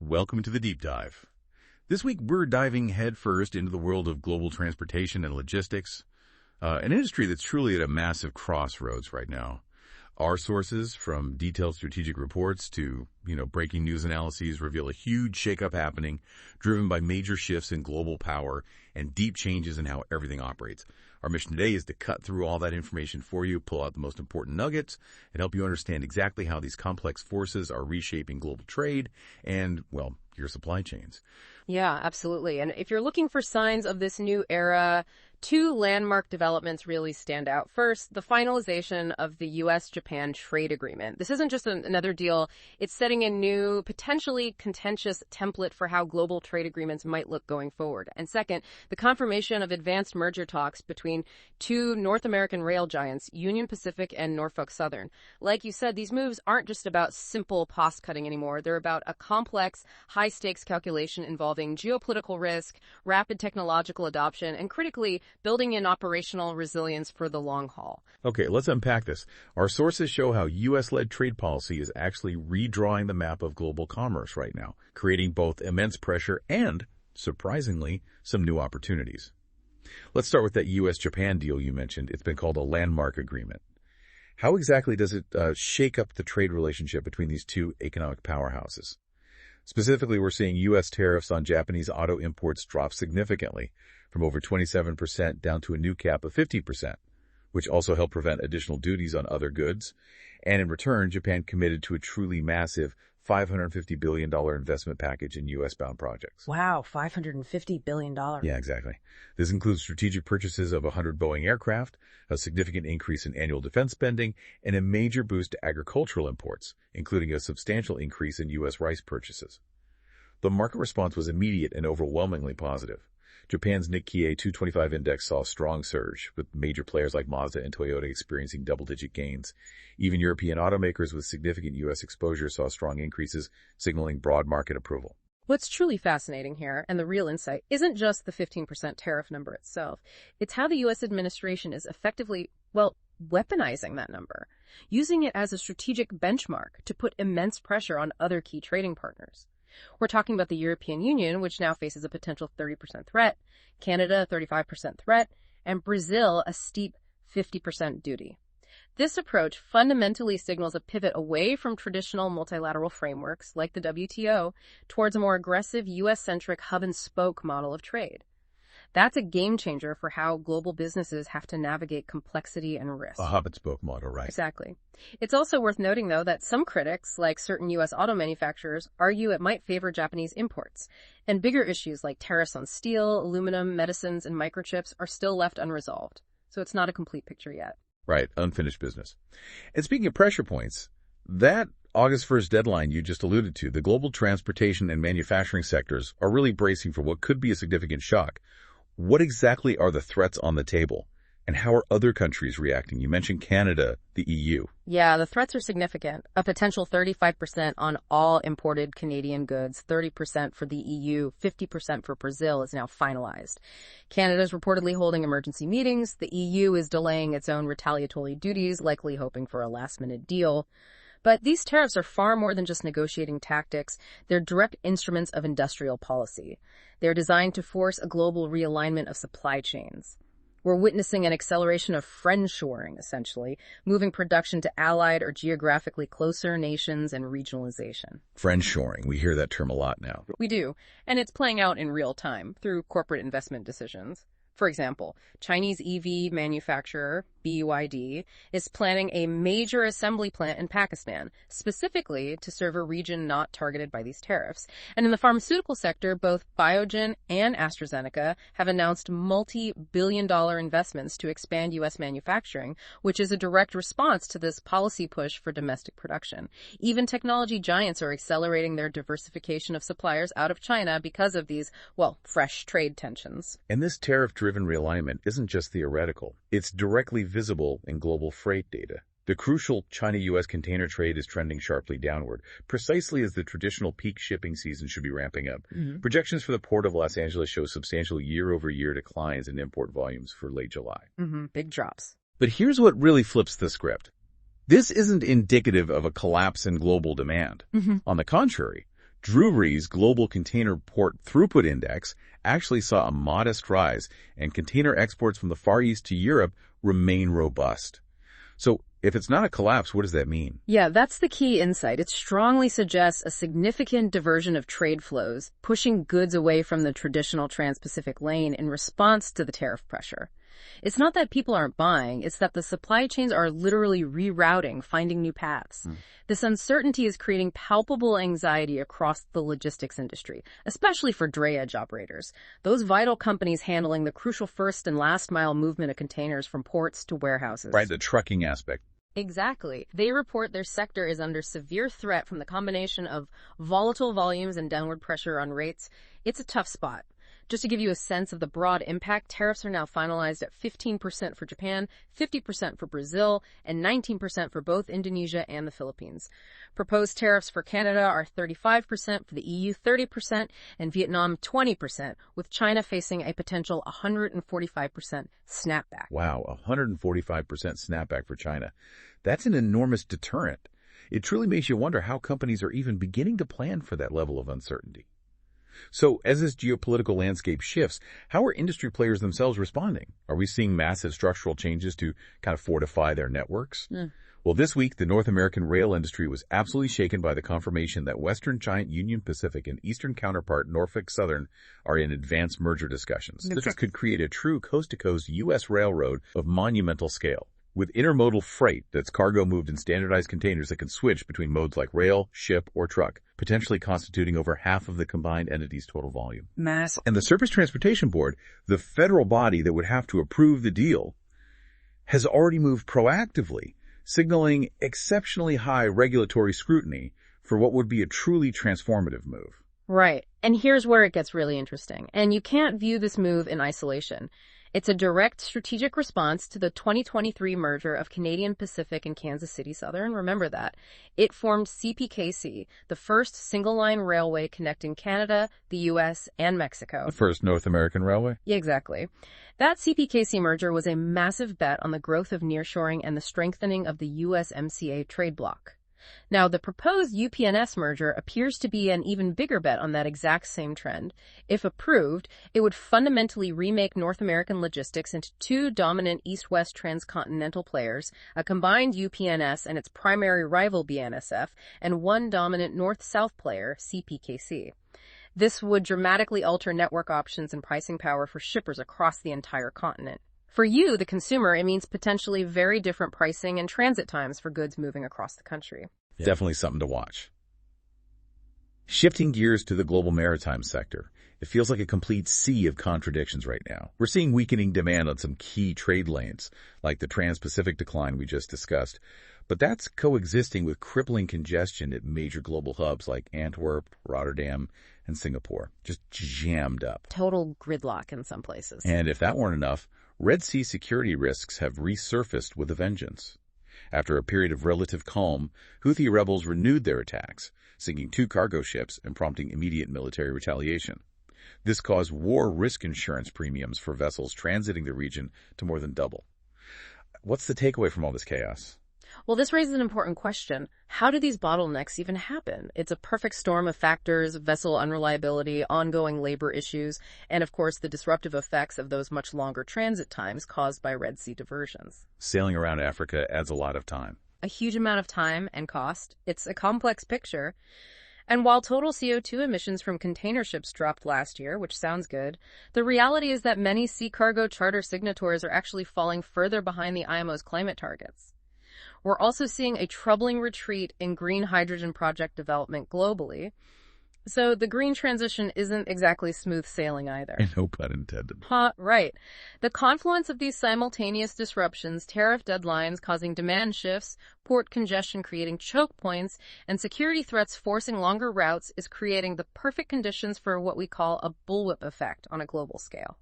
Welcome to the Deep Dive. This week, we're diving headfirst into the world of global transportation and logistics, an industry that's truly at a massive crossroads right now. Our sources, from detailed strategic reports to, breaking news analyses, reveal a huge shakeup happening, driven by major shifts in global power and deep changes in how everything operates. Our mission today is to cut through all that information for you, pull out the most important nuggets, and help you understand exactly how these complex forces are reshaping global trade and, your supply chains. Yeah, absolutely. And if you're looking for signs of this new era, two landmark developments really stand out. First, the finalization of the U.S.-Japan trade agreement. This isn't just another deal. It's setting a new, potentially contentious template for how global trade agreements might look going forward. And second, the confirmation of advanced merger talks between two North American rail giants, Union Pacific and Norfolk Southern. Like you said, these moves aren't just about simple cost-cutting anymore. They're about a complex, high-stakes calculation involving geopolitical risk, rapid technological adoption, and critically, building in operational resilience for the long haul. Okay, let's unpack this. Our sources show how U.S.-led trade policy is actually redrawing the map of global commerce right now, creating both immense pressure and, surprisingly, some new opportunities. Let's start with that U.S.-Japan deal you mentioned. It's been called a landmark agreement. How exactly does it shake up the trade relationship between these two economic powerhouses? Specifically, we're seeing U.S. tariffs on Japanese auto imports drop significantly, from over 27% down to a new cap of 50%, which also helped prevent additional duties on other goods. And in return, Japan committed to a truly massive $550 billion investment package in U.S.-bound projects. Wow, $550 billion. Yeah, exactly. This includes strategic purchases of 100 Boeing aircraft, a significant increase in annual defense spending, and a major boost to agricultural imports, including a substantial increase in U.S. rice purchases. The market response was immediate and overwhelmingly positive. Japan's Nikkei 225 index saw a strong surge, with major players like Mazda and Toyota experiencing double-digit gains. Even European automakers with significant U.S. exposure saw strong increases, signaling broad market approval. What's truly fascinating here, and the real insight, isn't just the 15% tariff number itself. It's how the U.S. administration is effectively, weaponizing that number, using it as a strategic benchmark to put immense pressure on other key trading partners. We're talking about the European Union, which now faces a potential 30% threat, Canada a 35% threat, and Brazil a steep 50% duty. This approach fundamentally signals a pivot away from traditional multilateral frameworks like the WTO towards a more aggressive U.S.-centric hub-and-spoke model of trade. That's a game changer for how global businesses have to navigate complexity and risk. A hub-and-spoke model, right? Exactly. It's also worth noting, though, that some critics, like certain U.S. auto manufacturers, argue it might favor Japanese imports. And bigger issues like tariffs on steel, aluminum, medicines, and microchips are still left unresolved. So it's not a complete picture yet. Right, unfinished business. And speaking of pressure points, that August 1st deadline you just alluded to, the global transportation and manufacturing sectors are really bracing for what could be a significant shock. What exactly are the threats on the table, and how are other countries reacting? You mentioned Canada, the EU. Yeah, the threats are significant. A potential 35% on all imported Canadian goods, 30% for the EU, 50% for Brazil is now finalized. Canada is reportedly holding emergency meetings. The EU is delaying its own retaliatory duties, likely hoping for a last-minute deal. But these tariffs are far more than just negotiating tactics. They're direct instruments of industrial policy. They're designed to force a global realignment of supply chains. We're witnessing an acceleration of friendshoring, essentially, moving production to allied or geographically closer nations and regionalization. Friendshoring, we hear that term a lot now. We do, and it's playing out in real time through corporate investment decisions. For example, Chinese EV manufacturer BYD is planning a major assembly plant in Pakistan, specifically to serve a region not targeted by these tariffs. And in the pharmaceutical sector, both Biogen and AstraZeneca have announced multi-billion-dollar investments to expand U.S. manufacturing, which is a direct response to this policy push for domestic production. Even technology giants are accelerating their diversification of suppliers out of China because of these, fresh trade tensions. And this tariff-driven realignment isn't just theoretical. It's directly visible in global freight data. The crucial China-U.S. container trade is trending sharply downward, precisely as the traditional peak shipping season should be ramping up. Projections for the Port of Los Angeles show substantial year-over-year declines in import volumes for late July. Big drops. But here's what really flips the script. This isn't indicative of a collapse in global demand. On the contrary, Drewry's Global Container Port Throughput Index actually saw a modest rise, and container exports from the Far East to Europe remain robust. So, if it's not a collapse, what does that mean? Yeah, that's the key insight. It strongly suggests a significant diversion of trade flows, pushing goods away from the traditional Trans-Pacific lane in response to the tariff pressure. It's not that people aren't buying, it's that the supply chains are literally rerouting, finding new paths. This uncertainty is creating palpable anxiety across the logistics industry, especially for drayage operators, those vital companies handling the crucial first and last mile movement of containers from ports to warehouses. Right, the trucking aspect. Exactly. They report their sector is under severe threat from the combination of volatile volumes and downward pressure on rates. It's a tough spot. Just to give you a sense of the broad impact, tariffs are now finalized at 15% for Japan, 50% for Brazil, and 19% for both Indonesia and the Philippines. Proposed tariffs for Canada are 35%, for the EU 30%, and Vietnam 20%, with China facing a potential 145% snapback. Wow, 145% snapback for China. That's an enormous deterrent. It truly makes you wonder how companies are even beginning to plan for that level of uncertainty. So, as this geopolitical landscape shifts, how are industry players themselves responding? Are we seeing massive structural changes to kind of fortify their networks? Well, this week, the North American rail industry was absolutely shaken by the confirmation that Western giant Union Pacific and Eastern counterpart Norfolk Southern are in advanced merger discussions. This could create a true coast-to-coast U.S. railroad of monumental scale, with intermodal freight that's cargo moved in standardized containers that can switch between modes like rail, ship, or truck, potentially constituting over half of the combined entity's total volume. Massive. And the Surface Transportation Board, the federal body that would have to approve the deal, has already moved proactively, signaling exceptionally high regulatory scrutiny for what would be a truly transformative move. Right. And here's where it gets really interesting. And you can't view this move in isolation. It's a direct strategic response to the 2023 merger of Canadian Pacific and Kansas City Southern. Remember that. It formed CPKC, the first single-line railway connecting Canada, the U.S., and Mexico. The first North American railway? Yeah, exactly. That CPKC merger was a massive bet on the growth of nearshoring and the strengthening of the USMCA trade bloc. Now, the proposed UP-NS merger appears to be an even bigger bet on that exact same trend. If approved, it would fundamentally remake North American logistics into two dominant east-west transcontinental players, a combined UP-NS and its primary rival BNSF, and one dominant north-south player, CPKC. This would dramatically alter network options and pricing power for shippers across the entire continent. For you, the consumer, it means potentially very different pricing and transit times for goods moving across the country. Definitely something to watch. Shifting gears to the global maritime sector, it feels like a complete sea of contradictions right now. We're seeing weakening demand on some key trade lanes, like the Trans-Pacific decline we just discussed, but that's coexisting with crippling congestion at major global hubs like Antwerp, Rotterdam, and Singapore, just jammed up. Total gridlock in some places. And if that weren't enough, Red Sea security risks have resurfaced with a vengeance. After a period of relative calm, Houthi rebels renewed their attacks, sinking 2 cargo ships and prompting immediate military retaliation. This caused war risk insurance premiums for vessels transiting the region to more than double. What's the takeaway from all this chaos? Well, this raises an important question. How do these bottlenecks even happen? It's a perfect storm of factors: vessel unreliability, ongoing labor issues, and of course the disruptive effects of those much longer transit times caused by Red Sea diversions. Sailing around Africa adds a lot of time. A huge amount of time and cost. It's a complex picture. And while total CO2 emissions from container ships dropped last year, which sounds good, the reality is that many sea cargo charter signatories are actually falling further behind the IMO's climate targets. We're also seeing a troubling retreat in green hydrogen project development globally. So the green transition isn't exactly smooth sailing either. No pun intended. Right. The confluence of these simultaneous disruptions, tariff deadlines causing demand shifts, port congestion creating choke points, and security threats forcing longer routes is creating the perfect conditions for what we call a bullwhip effect on a global scale.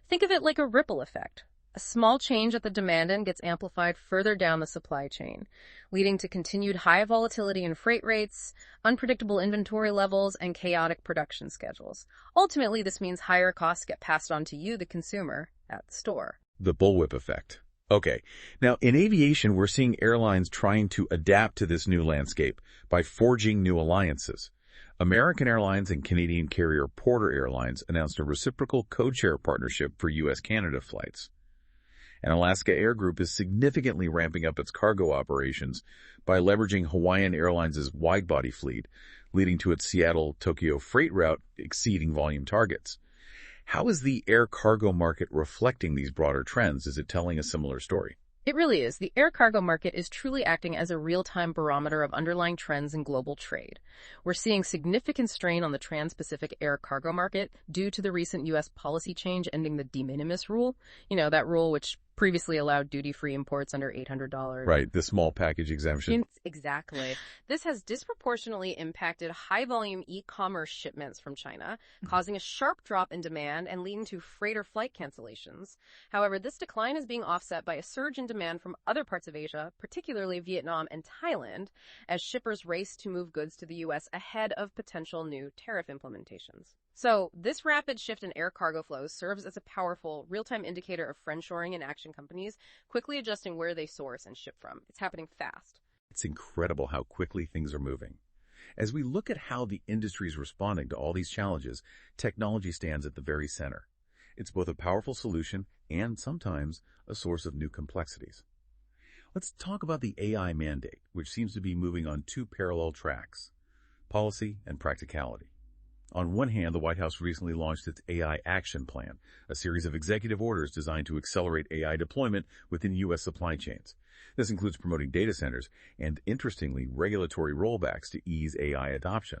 Think of it like a ripple effect. A small change at the demand end gets amplified further down the supply chain, leading to continued high volatility in freight rates, unpredictable inventory levels, and chaotic production schedules. Ultimately, this means higher costs get passed on to you, the consumer, at the store. The bullwhip effect. Okay. Now, in aviation, we're seeing airlines trying to adapt to this new landscape by forging new alliances. American Airlines and Canadian carrier Porter Airlines announced a reciprocal codeshare partnership for U.S.-Canada flights. And Alaska Air Group is significantly ramping up its cargo operations by leveraging Hawaiian Airlines' wide-body fleet, leading to its Seattle-Tokyo freight route exceeding volume targets. How is the air cargo market reflecting these broader trends? Is it telling a similar story? It really is. The air cargo market is truly acting as a real-time barometer of underlying trends in global trade. We're seeing significant strain on the trans-Pacific air cargo market due to the recent U.S. policy change ending the de minimis rule. That rule which previously allowed duty-free imports under $800. Right, the small package exemption. Exactly. This has disproportionately impacted high-volume e-commerce shipments from China, causing a sharp drop in demand and leading to freighter flight cancellations. However, this decline is being offset by a surge in demand from other parts of Asia, particularly Vietnam and Thailand, as shippers race to move goods to the U.S. ahead of potential new tariff implementations. So, this rapid shift in air cargo flows serves as a powerful, real-time indicator of friendshoring and action companies quickly adjusting where they source and ship from. It's happening fast. It's incredible how quickly things are moving. As we look at how the industry is responding to all these challenges, technology stands at the very center. It's both a powerful solution and sometimes a source of new complexities. Let's talk about the AI mandate, which seems to be moving on two parallel tracks: policy and practicality. On one hand, the White House recently launched its AI Action Plan, a series of executive orders designed to accelerate AI deployment within U.S. supply chains. This includes promoting data centers and, interestingly, regulatory rollbacks to ease AI adoption.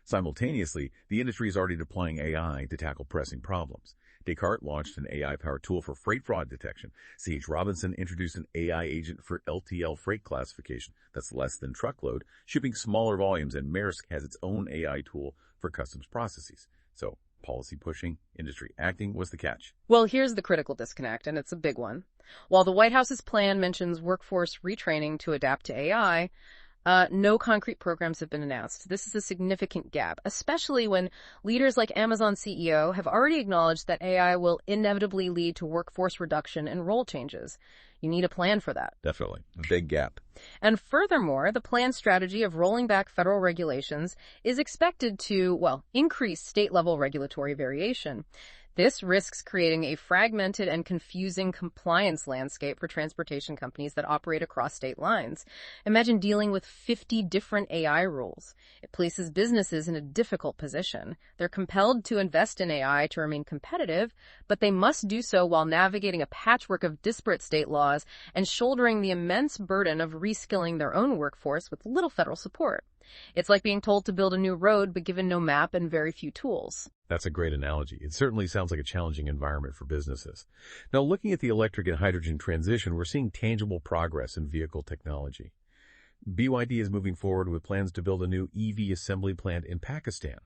Simultaneously, the industry is already deploying AI to tackle pressing problems. Descartes launched an AI-powered tool for freight fraud detection. C.H. Robinson introduced an AI agent for LTL freight classification, that's less than truckload, shipping smaller volumes, and Maersk has its own AI tool for customs processes. So, policy pushing, industry acting was the catch. Well, here's the critical disconnect, and it's a big one. While the White House's plan mentions workforce retraining to adapt to AI, no concrete programs have been announced. This is a significant gap, especially when leaders like Amazon CEO have already acknowledged that AI will inevitably lead to workforce reduction and role changes. You need a plan for that. Definitely. A big gap. And furthermore, the planned strategy of rolling back federal regulations is expected to, increase state-level regulatory variation. This risks creating a fragmented and confusing compliance landscape for transportation companies that operate across state lines. Imagine dealing with 50 different AI rules. It places businesses in a difficult position. They're compelled to invest in AI to remain competitive, but they must do so while navigating a patchwork of disparate state laws and shouldering the immense burden of reskilling their own workforce with little federal support. It's like being told to build a new road but given no map and very few tools. That's a great analogy. It certainly sounds like a challenging environment for businesses. Now, looking at the electric and hydrogen transition, we're seeing tangible progress in vehicle technology. BYD is moving forward with plans to build a new EV assembly plant in Pakistan.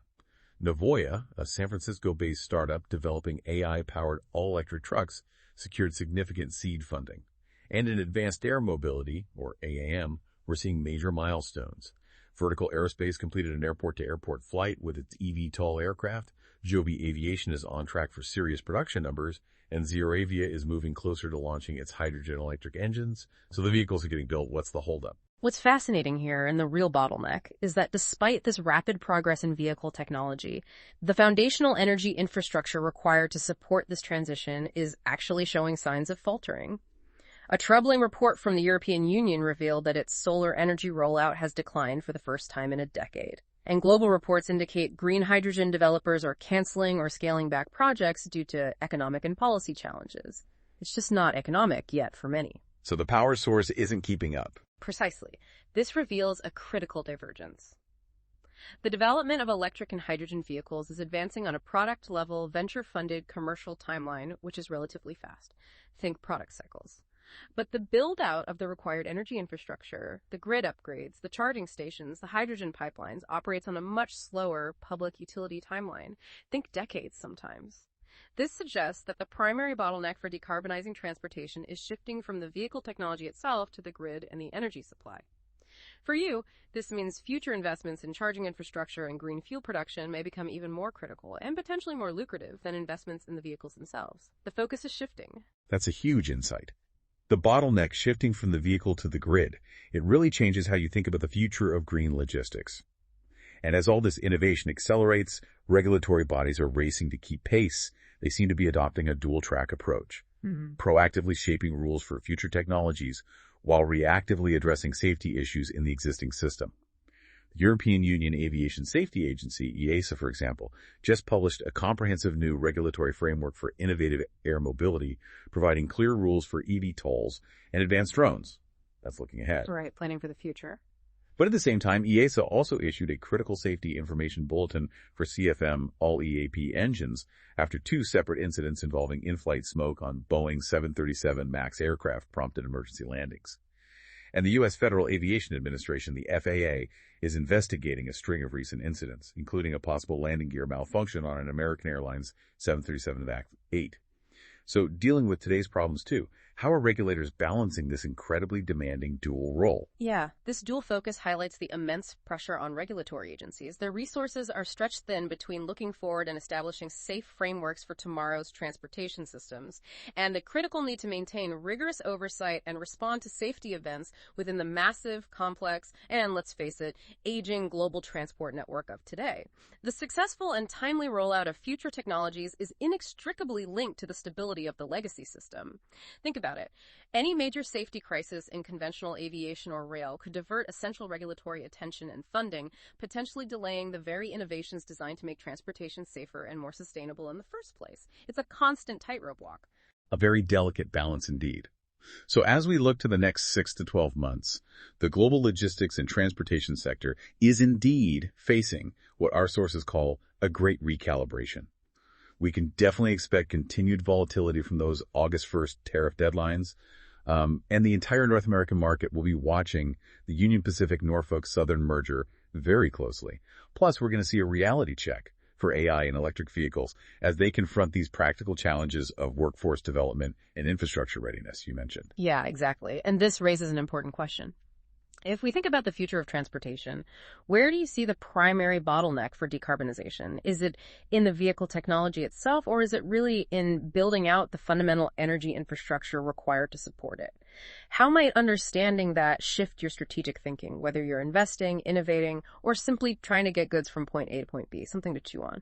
Navoya, a San Francisco-based startup developing AI-powered all-electric trucks, secured significant seed funding. And in advanced air mobility, or AAM, we're seeing major milestones. Vertical Aerospace completed an airport-to-airport flight with its eVTOL aircraft. Joby Aviation is on track for serious production numbers, and ZeroAvia is moving closer to launching its hydrogen-electric engines. So the vehicles are getting built. What's the holdup? What's fascinating here, and the real bottleneck, is that despite this rapid progress in vehicle technology, the foundational energy infrastructure required to support this transition is actually showing signs of faltering. A troubling report from the European Union revealed that its solar energy rollout has declined for the first time in a decade. And global reports indicate green hydrogen developers are canceling or scaling back projects due to economic and policy challenges. It's just not economic yet for many. So the power source isn't keeping up. Precisely. This reveals a critical divergence. The development of electric and hydrogen vehicles is advancing on a product-level, venture-funded commercial timeline, which is relatively fast. Think product cycles. But the build-out of the required energy infrastructure, the grid upgrades, the charging stations, the hydrogen pipelines operates on a much slower public utility timeline. Think decades sometimes. This suggests that the primary bottleneck for decarbonizing transportation is shifting from the vehicle technology itself to the grid and the energy supply. For you, this means future investments in charging infrastructure and green fuel production may become even more critical and potentially more lucrative than investments in the vehicles themselves. The focus is shifting. That's a huge insight. The bottleneck shifting from the vehicle to the grid. It really changes how you think about the future of green logistics. And as all this innovation accelerates, regulatory bodies are racing to keep pace. They seem to be adopting a dual-track approach, proactively shaping rules for future technologies while reactively addressing safety issues in the existing system. The European Union Aviation Safety Agency, EASA, for example, just published a comprehensive new regulatory framework for innovative air mobility, providing clear rules for eVTOLs and advanced drones. That's looking ahead. Right, planning for the future. But at the same time, EASA also issued a critical safety information bulletin for CFM all-EAP engines after two separate incidents involving in-flight smoke on Boeing 737 MAX aircraft prompted emergency landings. And the U.S. Federal Aviation Administration, the FAA, is investigating a string of recent incidents, including a possible landing gear malfunction on an American Airlines 737 MAX 8. So dealing with today's problems too, how are regulators balancing this incredibly demanding dual role? Yeah, this dual focus highlights the immense pressure on regulatory agencies. Their resources are stretched thin between looking forward and establishing safe frameworks for tomorrow's transportation systems, and the critical need to maintain rigorous oversight and respond to safety events within the massive, complex, and let's face it, aging global transport network of today. The successful and timely rollout of future technologies is inextricably linked to the stability of the legacy system. Think about it. Any major safety crisis in conventional aviation or rail could divert essential regulatory attention and funding, potentially delaying the very innovations designed to make transportation safer and more sustainable in the first place. It's a constant tightrope walk. A very delicate balance indeed. So as we look to the next 6 to 12 months, the global logistics and transportation sector is indeed facing what our sources call a great recalibration. We can definitely expect continued volatility from those August 1st tariff deadlines, and the entire North American market will be watching the Union Pacific-Norfolk Southern merger very closely. Plus, we're going to see a reality check for AI and electric vehicles as they confront these practical challenges of workforce development and infrastructure readiness you mentioned. Yeah, exactly. And this raises an important question. If we think about the future of transportation, where do you see the primary bottleneck for decarbonization? Is it in the vehicle technology itself, or is it really in building out the fundamental energy infrastructure required to support it? How might understanding that shift your strategic thinking, whether you're investing, innovating, or simply trying to get goods from point A to point B? Something to chew on.